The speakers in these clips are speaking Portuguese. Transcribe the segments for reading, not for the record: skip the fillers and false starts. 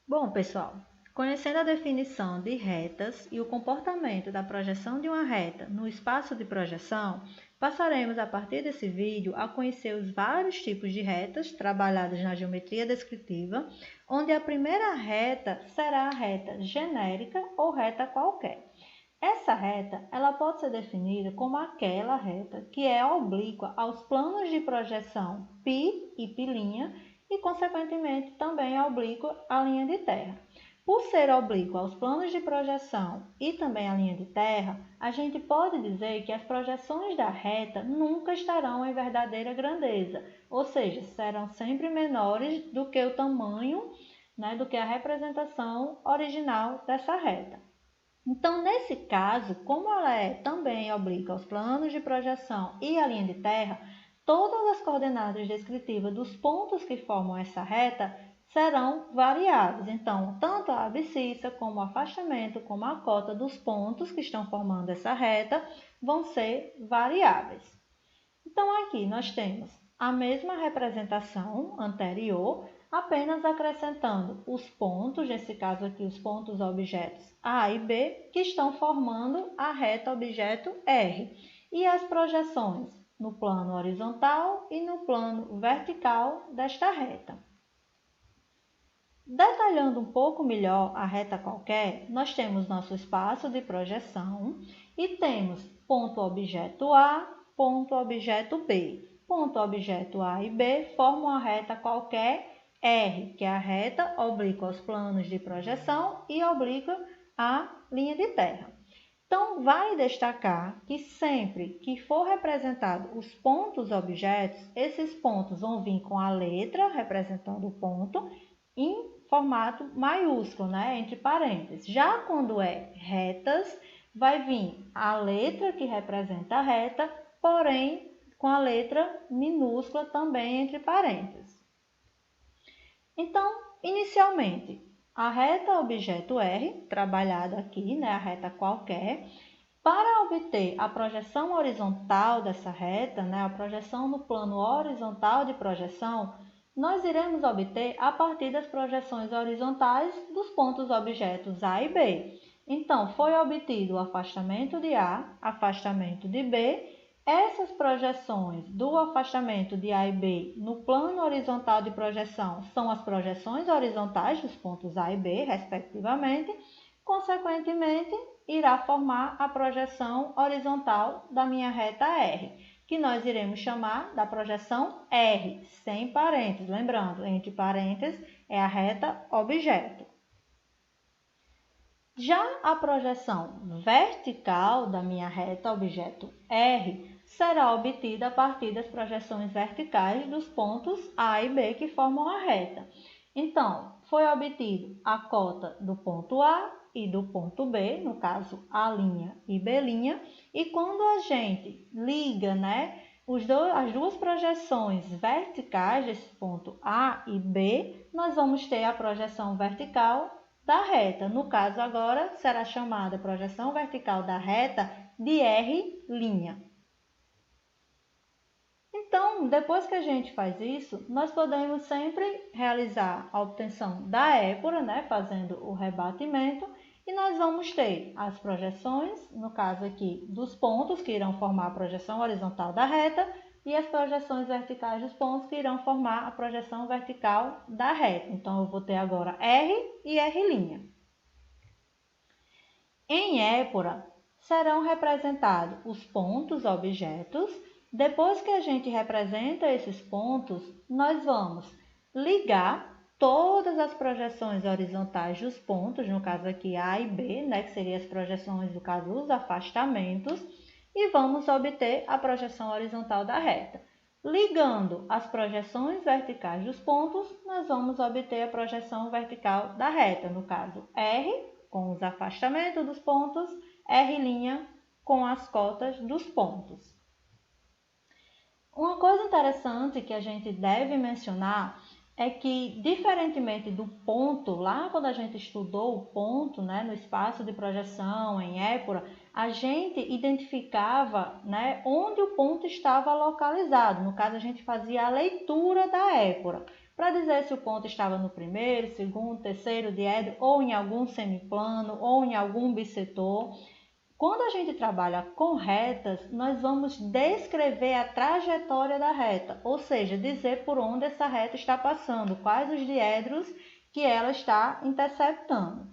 Bom, pessoal, conhecendo a definição de retas e o comportamento da projeção de uma reta no espaço de projeção, passaremos a partir desse vídeo a conhecer os vários tipos de retas trabalhadas na geometria descritiva, onde a primeira reta será a reta genérica ou reta qualquer. Essa reta ela pode ser definida como aquela reta que é oblíqua aos planos de projeção π e π' e, consequentemente, também é oblíqua à linha de terra. Por ser oblíqua aos planos de projeção e também à linha de terra, a gente pode dizer que as projeções da reta nunca estarão em verdadeira grandeza, ou seja, serão sempre menores do que o tamanho, do que a representação original dessa reta. Então, nesse caso, como ela é também oblíqua aos planos de projeção e à linha de terra, todas as coordenadas descritivas dos pontos que formam essa reta serão variáveis. Então, tanto a abscissa, como o afastamento, como a cota dos pontos que estão formando essa reta vão ser variáveis. Então, aqui nós temos a mesma representação anterior, apenas acrescentando os pontos, nesse caso aqui os pontos objetos A e B, que estão formando a reta objeto R, e as projeções no plano horizontal e no plano vertical desta reta. Detalhando um pouco melhor a reta qualquer, nós temos nosso espaço de projeção e temos ponto objeto A, ponto objeto B. Ponto objeto A e B formam a reta qualquer R, que é a reta oblíqua aos planos de projeção e oblíqua à linha de terra. Então, vale destacar que sempre que for representado os pontos objetos, esses pontos vão vir com a letra representando o ponto em formato maiúsculo, entre parênteses. Já quando é retas, vai vir a letra que representa a reta, porém com a letra minúscula também entre parênteses. Então, inicialmente, a reta objeto R, trabalhada aqui, a reta qualquer, para obter a projeção horizontal dessa reta, a projeção no plano horizontal de projeção, nós iremos obter a partir das projeções horizontais dos pontos objetos A e B. Então, foi obtido o afastamento de A, afastamento de B. Essas projeções do afastamento de A e B no plano horizontal de projeção são as projeções horizontais dos pontos A e B, respectivamente. Consequentemente, irá formar a projeção horizontal da minha reta R, que nós iremos chamar da projeção R, sem parênteses. Lembrando, entre parênteses é a reta objeto. Já a projeção vertical da minha reta objeto R será obtida a partir das projeções verticais dos pontos A e B que formam a reta. Então, foi obtido a cota do ponto A e do ponto B, no caso A' e B', e quando a gente liga, as duas projeções verticais desse ponto A e B, nós vamos ter a projeção vertical da reta. No caso agora, será chamada a projeção vertical da reta de R'. Então, depois que a gente faz isso, nós podemos sempre realizar a obtenção da épora, fazendo o rebatimento, e nós vamos ter as projeções, no caso aqui, dos pontos que irão formar a projeção horizontal da reta, e as projeções verticais dos pontos que irão formar a projeção vertical da reta. Então, eu vou ter agora R e R'. Em épora, serão representados os pontos objetos. Depois que a gente representa esses pontos, nós vamos ligar todas as projeções horizontais dos pontos, no caso aqui A e B, que seriam as projeções, no caso, os afastamentos, e vamos obter a projeção horizontal da reta. Ligando as projeções verticais dos pontos, nós vamos obter a projeção vertical da reta, no caso R, com os afastamentos dos pontos, R' com as cotas dos pontos. Uma coisa interessante que a gente deve mencionar é que, diferentemente do ponto, lá quando a gente estudou o ponto, no espaço de projeção, em épora, a gente identificava, onde o ponto estava localizado. No caso, a gente fazia a leitura da épora. para dizer se o ponto estava no primeiro, segundo, terceiro diedro, ou em algum semiplano, ou em algum bissetor. Quando a gente trabalha com retas, nós vamos descrever a trajetória da reta, ou seja, dizer por onde essa reta está passando, quais os diedros que ela está interceptando.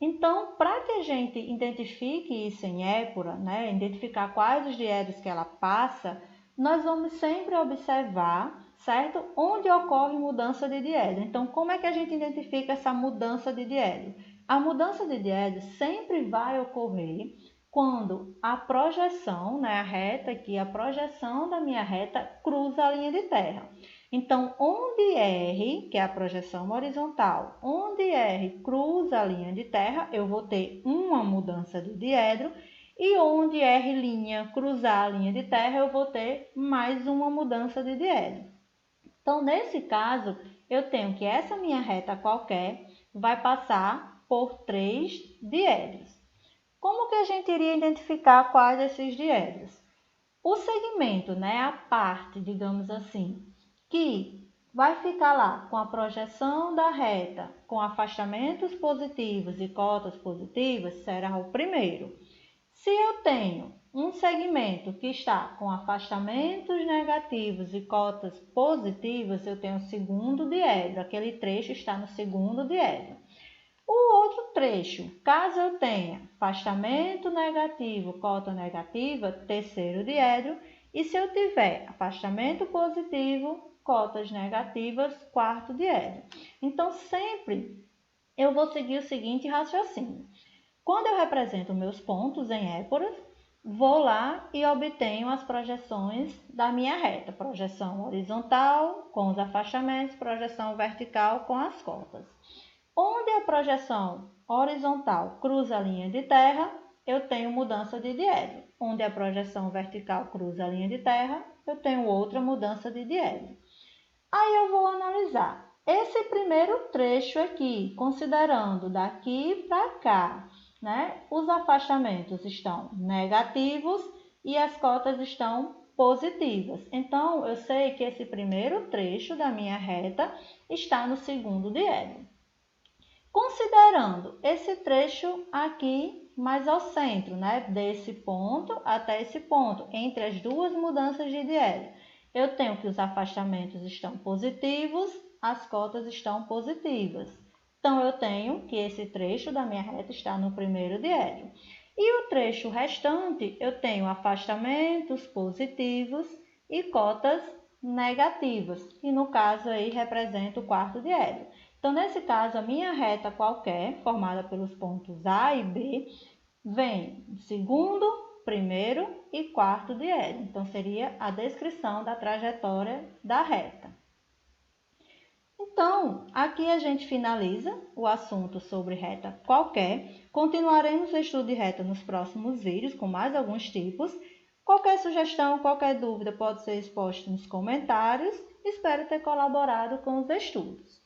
Então, para que a gente identifique isso em épura, né, identificar quais os diedros que ela passa, nós vamos sempre observar, certo? Onde ocorre mudança de diedro. Então, como é que a gente identifica essa mudança de diedro? A mudança de diedro sempre vai ocorrer quando a projeção, né, a reta aqui, a projeção da minha reta cruza a linha de terra. Então, onde R, que é a projeção horizontal, onde R cruza a linha de terra, eu vou ter uma mudança de diedro, e onde R' cruzar a linha de terra, eu vou ter mais uma mudança de diedro. Então, nesse caso, eu tenho que essa minha reta qualquer vai passar por 3 diedros. Como que a gente iria identificar quais desses diedros? O segmento, né, a parte, digamos assim, que vai ficar lá com a projeção da reta com afastamentos positivos e cotas positivas, será o primeiro. Se eu tenho um segmento que está com afastamentos negativos e cotas positivas, eu tenho o segundo diedro, aquele trecho está no segundo diedro. O outro trecho, caso eu tenha afastamento negativo, cota negativa, terceiro diedro, e se eu tiver afastamento positivo, cotas negativas, quarto diedro. Então, sempre eu vou seguir o seguinte raciocínio. Quando eu represento meus pontos em époras, vou lá e obtenho as projeções da minha reta. Projeção horizontal com os afastamentos, projeção vertical com as cotas. Onde a projeção horizontal cruza a linha de terra, eu tenho mudança de diedro. Onde a projeção vertical cruza a linha de terra, eu tenho outra mudança de diedro. Aí eu vou analisar esse primeiro trecho aqui, considerando daqui para cá, né? Os afastamentos estão negativos e as cotas estão positivas. Então, eu sei que esse primeiro trecho da minha reta está no segundo diedro. Considerando esse trecho aqui mais ao centro, né? Desse ponto até esse ponto, entre as duas mudanças de diedro, eu tenho que os afastamentos estão positivos, as cotas estão positivas. Então, eu tenho que esse trecho da minha reta está no primeiro diedro. E o trecho restante, eu tenho afastamentos positivos e cotas negativas, que no caso aí representa o quarto diedro. Então, nesse caso, a minha reta qualquer, formada pelos pontos A e B, vem segundo, primeiro e quarto diedro. Então, seria a descrição da trajetória da reta. Então, aqui a gente finaliza o assunto sobre reta qualquer. Continuaremos o estudo de reta nos próximos vídeos com mais alguns tipos. Qualquer sugestão, qualquer dúvida pode ser exposta nos comentários. Espero ter colaborado com os estudos.